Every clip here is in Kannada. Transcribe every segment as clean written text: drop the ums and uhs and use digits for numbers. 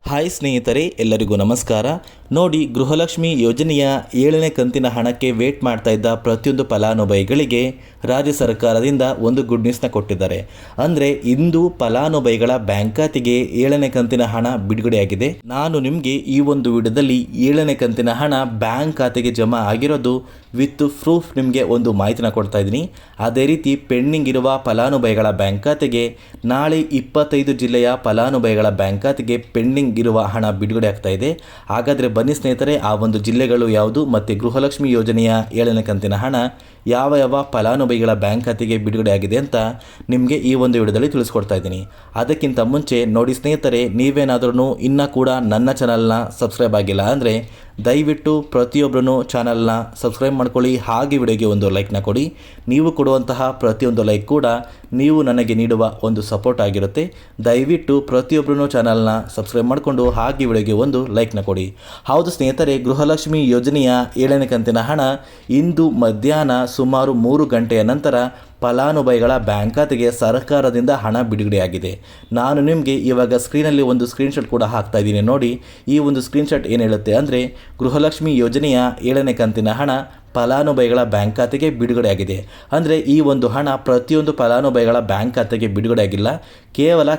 ಹಾಯ್ ಸ್ನೇಹಿತರೆ, ಎಲ್ಲರಿಗೂ ನಮಸ್ಕಾರ. ನೋಡಿ, ಗೃಹಲಕ್ಷ್ಮಿ ಯೋಜನೆಯ 7ನೇ ಕಂತಿನ ಹಣಕ್ಕೆ ವೇಟ್ ಮಾಡ್ತಾ ಇದ್ದ ಪ್ರತಿಯೊಂದು ಫಲಾನುಭವಿಗಳಿಗೆ ರಾಜ್ಯ ಸರ್ಕಾರದಿಂದ ಒಂದು ಗುಡ್ ನ್ಯೂಸ್ನ ಕೊಟ್ಟಿದ್ದಾರೆ. ಅಂದರೆ ಇಂದು ಫಲಾನುಭವಿಗಳ ಬ್ಯಾಂಕ್ ಖಾತೆಗೆ 7ನೇ ಕಂತಿನ ಹಣ ಬಿಡುಗಡೆಯಾಗಿದೆ. ನಾನು ನಿಮಗೆ ಈ ಒಂದು ವಿಡಿಯೋದಲ್ಲಿ 7ನೇ ಕಂತಿನ ಹಣ ಬ್ಯಾಂಕ್ ಖಾತೆಗೆ ಜಮಾ ಆಗಿರೋದು ವಿತ್ ಪ್ರೂಫ್ ನಿಮಗೆ ಒಂದು ಮಾಹಿತಿನ ಕೊಡ್ತಾ ಇದ್ದೀನಿ. ಅದೇ ರೀತಿ ಪೆಂಡಿಂಗ್ ಇರುವ ಫಲಾನುಭವಿಗಳ ಬ್ಯಾಂಕ್ ಖಾತೆಗೆ ನಾಳೆ 25 ಜಿಲ್ಲೆಯ ಫಲಾನುಭವಿಗಳ ಬ್ಯಾಂಕ್ ಖಾತೆಗೆ ಪೆಂಡಿಂಗ್ ಇರುವ ಹಣ ಬಿಡುಗಡೆ ಆಗ್ತಾ ಇದೆ. ಹಾಗಾದರೆ ಬನ್ನಿ ಸ್ನೇಹಿತರೆ, ಆ ಒಂದು ಜಿಲ್ಲೆಗಳು ಯಾವುದು ಮತ್ತು ಗೃಹಲಕ್ಷ್ಮಿ ಯೋಜನೆಯ 7ನೇ ಕಂತಿನ ಹಣ ಯಾವ ಫಲಾನುಭವಿಗಳ ಬ್ಯಾಂಕ್ ಖಾತೆಗೆ ಬಿಡುಗಡೆ ಆಗಿದೆ ಅಂತ ನಿಮಗೆ ಈ ಒಂದು ವಿಡಿಯೋದಲ್ಲಿ ತಿಳಿಸ್ಕೊಡ್ತಾ ಇದ್ದೀನಿ. ಅದಕ್ಕಿಂತ ಮುಂಚೆ ನೋಡಿ ಸ್ನೇಹಿತರೆ, ನೀವೇನಾದ್ರೂ ಇನ್ನೂ ಕೂಡ ನನ್ನ ಚಾನಲ್ನ ಸಬ್ಸ್ಕ್ರೈಬ್ ಆಗಿಲ್ಲ ಅಂದರೆ ದಯವಿಟ್ಟು ಪ್ರತಿಯೊಬ್ಬರೂ ಚಾನಲ್ನ ಸಬ್ಸ್ಕ್ರೈಬ್ ಮಾಡ್ಕೊಳ್ಳಿ. ಹಾಗೆ ವಿಡಿಯೋಗೆ ಒಂದು ಲೈಕ್ನ ಕೊಡಿ. ನೀವು ಕೊಡುವಂತಹ ಪ್ರತಿಯೊಂದು ಲೈಕ್ ಕೂಡ ನೀವು ನನಗೆ ನೀಡುವ ಒಂದು ಸಪೋರ್ಟ್ ಆಗಿರುತ್ತೆ. ದಯವಿಟ್ಟು ಪ್ರತಿಯೊಬ್ಬರೂ ಚಾನಲ್ನ ಸಬ್ಸ್ಕ್ರೈಬ್ ಮಾಡಿಕೊಂಡು ಹಾಗೆ ವಿಡಿಯೋಗೆ ಒಂದು ಲೈಕ್ನ ಕೊಡಿ. ಹೌದು ಸ್ನೇಹಿತರೆ, ಗೃಹಲಕ್ಷ್ಮಿ ಯೋಜನೆಯ 7ನೇ ಕಂತಿನ ಹಣ ಇಂದು ಮಧ್ಯಾಹ್ನ ಸುಮಾರು 3 ಗಂಟೆಯ ನಂತರ ಫಲಾನುಭವಿಗಳ ಬ್ಯಾಂಕ್ ಖಾತೆಗೆ ಸರ್ಕಾರದಿಂದ ಹಣ ಬಿಡುಗಡೆಯಾಗಿದೆ. ನಾನು ನಿಮಗೆ ಇವಾಗ ಸ್ಕ್ರೀನಲ್ಲಿ ಒಂದು ಸ್ಕ್ರೀನ್ಶಾಟ್ ಕೂಡ ಹಾಕ್ತಾ ಇದ್ದೀನಿ. ನೋಡಿ, ಈ ಒಂದು ಸ್ಕ್ರೀನ್ಶಾಟ್ ಏನು ಹೇಳುತ್ತೆ ಅಂದರೆ, ಗೃಹಲಕ್ಷ್ಮಿ ಯೋಜನೆಯ 7ನೇ ಕಂತಿನ ಹಣ ಫಲಾನುಭವಿಗಳ ಬ್ಯಾಂಕ್ ಖಾತೆಗೆ ಬಿಡುಗಡೆಯಾಗಿದೆ. ಅಂದರೆ ಈ ಒಂದು ಹಣ ಪ್ರತಿಯೊಂದು ಫಲಾನುಭವಿಗಳ ಬ್ಯಾಂಕ್ ಖಾತೆಗೆ ಬಿಡುಗಡೆಯಾಗಿಲ್ಲ. ಕೇವಲ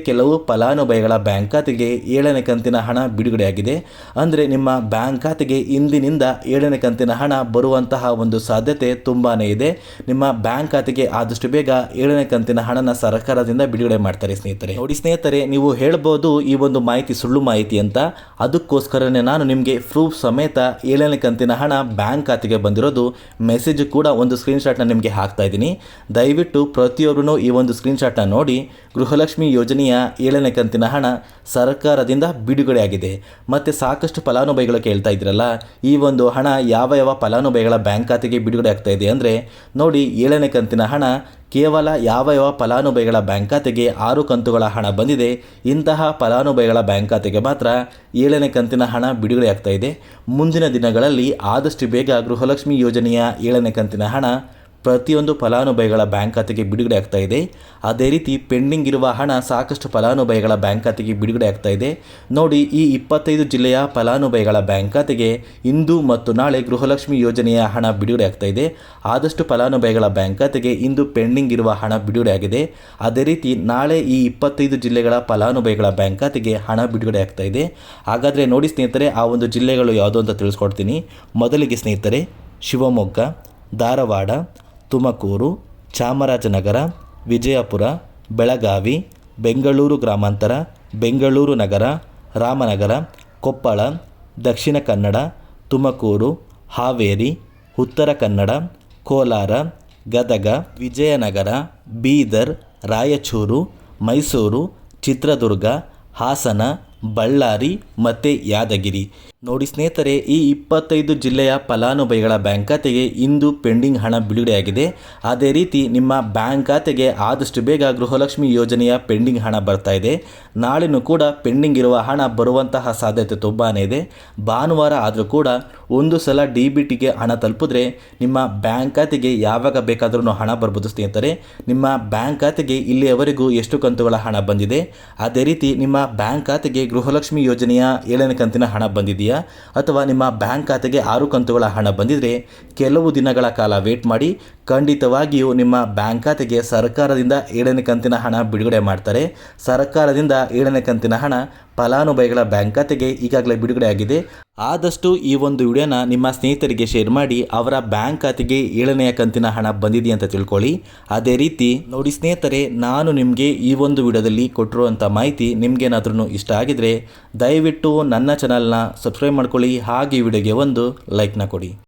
ಕೆಲವು ಫಲಾನುಭವಿಗಳ ಬ್ಯಾಂಕ್ ಖಾತೆಗೆ 7ನೇ ಕಂತಿನ ಹಣ ಬಿಡುಗಡೆಯಾಗಿದೆ. ಅಂದರೆ ನಿಮ್ಮ ಬ್ಯಾಂಕ್ ಖಾತೆಗೆ ಇಂದಿನಿಂದ 7ನೇ ಕಂತಿನ ಹಣ ಬರುವಂತಹ ಒಂದು ಸಾಧ್ಯತೆ ತುಂಬಾ ಇದೆ. ನಿಮ್ಮ ಬ್ಯಾಂಕ್ ಖಾತೆಗೆ ಆದಷ್ಟು ಬೇಗ 7ನೇ ಕಂತಿನ ಹಣನ ಸರ್ಕಾರದಿಂದ ಬಿಡುಗಡೆ ಮಾಡ್ತಾರೆ ಸ್ನೇಹಿತರೆ. ನೋಡಿ ಸ್ನೇಹಿತರೆ, ನೀವು ಹೇಳ್ಬೋದು ಈ ಒಂದು ಮಾಹಿತಿ ಸುಳ್ಳು ಮಾಹಿತಿ ಅಂತ. ಅದಕ್ಕೋಸ್ಕರನೇ ನಾನು ನಿಮಗೆ ಪ್ರೂಫ್ ಸಮೇತ 7ನೇ ಕಂತಿನ ಹಣ ಬ್ಯಾಂಕ್ ಖಾತೆಗೆ ಬಂದಿರೋದು ಮೆಸೇಜ್ ಕೂಡ ಒಂದು ಸ್ಕ್ರೀನ್ಶಾಟ್ನ ನಿಮಗೆ ಹಾಕ್ತಾ ಇದ್ದೀನಿ. ದಯವಿಟ್ಟು ಪ್ರತಿಯೊಬ್ಬರೂ ಈ ಒಂದು ಸ್ಕ್ರೀನ್ಶಾಟ್ನ ನೋಡಿ. ಗೃಹಲಕ್ಷ್ಮಿ ಯೋಜನೆಯ 7ನೇ ಕಂತಿನ ಹಣ ಸರ್ಕಾರದಿಂದ ಬಿಡುಗಡೆಯಾಗಿದೆ. ಮತ್ತು ಸಾಕಷ್ಟು ಫಲಾನುಭವಿಗಳು ಕೇಳ್ತಾ ಇದ್ರಲ್ಲ, ಈ ಒಂದು ಹಣ ಯಾವ ಫಲಾನುಭವಿಗಳ ಬ್ಯಾಂಕ್ ಖಾತೆಗೆ ಬಿಡುಗಡೆ ಆಗ್ತಾ ಇದೆ ಅಂದರೆ, ನೋಡಿ 7ನೇ ಕಂತಿನ ಹಣ ಕೇವಲ ಯಾವ ಫಲಾನುಭವಿಗಳ ಬ್ಯಾಂಕ್ ಖಾತೆಗೆ 6 ಕಂತುಗಳ ಹಣ ಬಂದಿದೆ. ಇಂತಹ ಫಲಾನುಭವಿಗಳ ಬ್ಯಾಂಕ್ ಖಾತೆಗೆ ಮಾತ್ರ 7ನೇ ಕಂತಿನ ಹಣ ಬಿಡುಗಡೆ ಆಗ್ತಾ ಇದೆ. ಮುಂದಿನ ದಿನಗಳಲ್ಲಿ ಆದಷ್ಟು ಬೇಗ ಗೃಹಲಕ್ಷ್ಮಿ ಯೋಜನೆಯ 7ನೇ ಕಂತಿನ ಹಣ ಪ್ರತಿಯೊಂದು ಫಲಾನುಭವಿಗಳ ಬ್ಯಾಂಕ್ ಖಾತೆಗೆ ಬಿಡುಗಡೆ ಆಗ್ತಾ ಇದೆ. ಅದೇ ರೀತಿ ಪೆಂಡಿಂಗ್ ಇರುವ ಹಣ ಸಾಕಷ್ಟು ಫಲಾನುಭವಿಗಳ ಬ್ಯಾಂಕ್ ಖಾತೆಗೆ ಬಿಡುಗಡೆ ಆಗ್ತಾ ಇದೆ. ನೋಡಿ, ಈ 25 ಜಿಲ್ಲೆಯ ಫಲಾನುಭವಿಗಳ ಬ್ಯಾಂಕ್ ಖಾತೆಗೆ ಇಂದು ಮತ್ತು ನಾಳೆ ಗೃಹಲಕ್ಷ್ಮಿ ಯೋಜನೆಯ ಹಣ ಬಿಡುಗಡೆ ಆಗ್ತಾ ಇದೆ. ಆದಷ್ಟು ಫಲಾನುಭವಿಗಳ ಬ್ಯಾಂಕ್ ಖಾತೆಗೆ ಇಂದು ಪೆಂಡಿಂಗ್ ಇರುವ ಹಣ ಬಿಡುಗಡೆ ಆಗಿದೆ. ಅದೇ ರೀತಿ ನಾಳೆ ಈ 25 ಜಿಲ್ಲೆಗಳ ಫಲಾನುಭವಿಗಳ ಬ್ಯಾಂಕ್ ಖಾತೆಗೆ ಹಣ ಬಿಡುಗಡೆ ಆಗ್ತಾ ಇದೆ. ಹಾಗಾದರೆ ನೋಡಿ ಸ್ನೇಹಿತರೆ, ಆ ಒಂದು ಜಿಲ್ಲೆಗಳು ಯಾವುದು ಅಂತ ತಿಳಿಸ್ಕೊಡ್ತೀನಿ. ಮೊದಲಿಗೆ ಸ್ನೇಹಿತರೆ, ಶಿವಮೊಗ್ಗ, ಧಾರವಾಡ, ತುಮಕೂರು, ಚಾಮರಾಜನಗರ, ವಿಜಯಪುರ, ಬೆಳಗಾವಿ, ಬೆಂಗಳೂರು ಗ್ರಾಮಾಂತರ, ಬೆಂಗಳೂರು ನಗರ, ರಾಮನಗರ, ಕೊಪ್ಪಳ, ದಕ್ಷಿಣ ಕನ್ನಡ, ತುಮಕೂರು, ಹಾವೇರಿ, ಉತ್ತರ ಕನ್ನಡ, ಕೋಲಾರ, ಗದಗ, ವಿಜಯನಗರ, ಬೀದರ್, ರಾಯಚೂರು, ಮೈಸೂರು, ಚಿತ್ರದುರ್ಗ, ಹಾಸನ, ಬಳ್ಳಾರಿ ಮತ್ತು ಯಾದಗಿರಿ. ನೋಡಿ ಸ್ನೇಹಿತರೆ, ಈ 25 ಜಿಲ್ಲೆಯ ಫಲಾನುಭವಿಗಳ ಬ್ಯಾಂಕ್ ಖಾತೆಗೆ ಇಂದು ಪೆಂಡಿಂಗ್ ಹಣ ಬಿಡುಗಡೆಯಾಗಿದೆ. ಅದೇ ರೀತಿ ನಿಮ್ಮ ಬ್ಯಾಂಕ್ ಖಾತೆಗೆ ಆದಷ್ಟು ಬೇಗ ಗೃಹಲಕ್ಷ್ಮಿ ಯೋಜನೆಯ ಪೆಂಡಿಂಗ್ ಹಣ ಬರ್ತಾ ಇದೆ. ನಾಳೆನೂ ಕೂಡ ಪೆಂಡಿಂಗ್ ಇರುವ ಹಣ ಬರುವಂತಹ ಸಾಧ್ಯತೆ ತುಂಬಾ ಇದೆ. ಭಾನುವಾರ ಆದರೂ ಕೂಡ ಒಂದು ಸಲ DBTಗೆ ಹಣ ತಲುಪಿದ್ರೆ ನಿಮ್ಮ ಬ್ಯಾಂಕ್ ಖಾತೆಗೆ ಯಾವಾಗ ಬೇಕಾದ್ರೂ ಹಣ ಬರ್ಬೋದು ಸ್ನೇಹಿತರೆ. ನಿಮ್ಮ ಬ್ಯಾಂಕ್ ಖಾತೆಗೆ ಇಲ್ಲಿಯವರೆಗೂ ಎಷ್ಟು ಕಂತುಗಳ ಹಣ ಬಂದಿದೆ, ಅದೇ ರೀತಿ ನಿಮ್ಮ ಬ್ಯಾಂಕ್ ಖಾತೆಗೆ ಗೃಹಲಕ್ಷ್ಮಿ ಯೋಜನೆಯ 7ನೇ ಕಂತಿನ ಹಣ ಬಂದಿದೆಯಾ ಅಥವಾ ನಿಮ್ಮ ಬ್ಯಾಂಕ್ ಖಾತೆಗೆ 6 ಕಂತುಗಳ ಹಣ ಬಂದಿದ್ರೆ ಕೆಲವು ದಿನಗಳ ಕಾಲ ವೇಟ್ ಮಾಡಿ. ಖಂಡಿತವಾಗಿಯೂ ನಿಮ್ಮ ಬ್ಯಾಂಕ್ ಖಾತೆಗೆ ಸರ್ಕಾರದಿಂದ 7ನೇ ಕಂತಿನ ಹಣ ಬಿಡುಗಡೆ ಮಾಡ್ತಾರೆ. ಸರ್ಕಾರದಿಂದ 7ನೇ ಕಂತಿನ ಹಣ ಫಲಾನುಭವಿಗಳ ಬ್ಯಾಂಕ್ ಖಾತೆಗೆ ಈಗಾಗಲೇ ಬಿಡುಗಡೆ ಆಗಿದೆ. ಆದಷ್ಟು ಈ ಒಂದು ವಿಡಿಯೋನ ನಿಮ್ಮ ಸ್ನೇಹಿತರಿಗೆ ಶೇರ್ ಮಾಡಿ, ಅವರ ಬ್ಯಾಂಕ್ ಖಾತೆಗೆ 7ನೇ ಕಂತಿನ ಹಣ ಬಂದಿದೆ ಅಂತ ತಿಳ್ಕೊಳ್ಳಿ. ಅದೇ ರೀತಿ ನೋಡಿ ಸ್ನೇಹಿತರೆ, ನಾನು ನಿಮಗೆ ಈ ಒಂದು ವಿಡಿಯೋದಲ್ಲಿ ಕೊಟ್ಟಿರುವಂಥ ಮಾಹಿತಿ ನಿಮಗೇನಾದ್ರೂ ಇಷ್ಟ ಆಗಿದ್ರೆ ದಯವಿಟ್ಟು ನನ್ನ ಚಾನಲ್ನ ಸಬ್ಸ್ಕ್ರೈಬ್ ಮಾಡ್ಕೊಳ್ಳಿ. ಹಾಗೆ ವಿಡಿಯೋಗೆ ಒಂದು ಲೈಕ್ನ ಕೊಡಿ.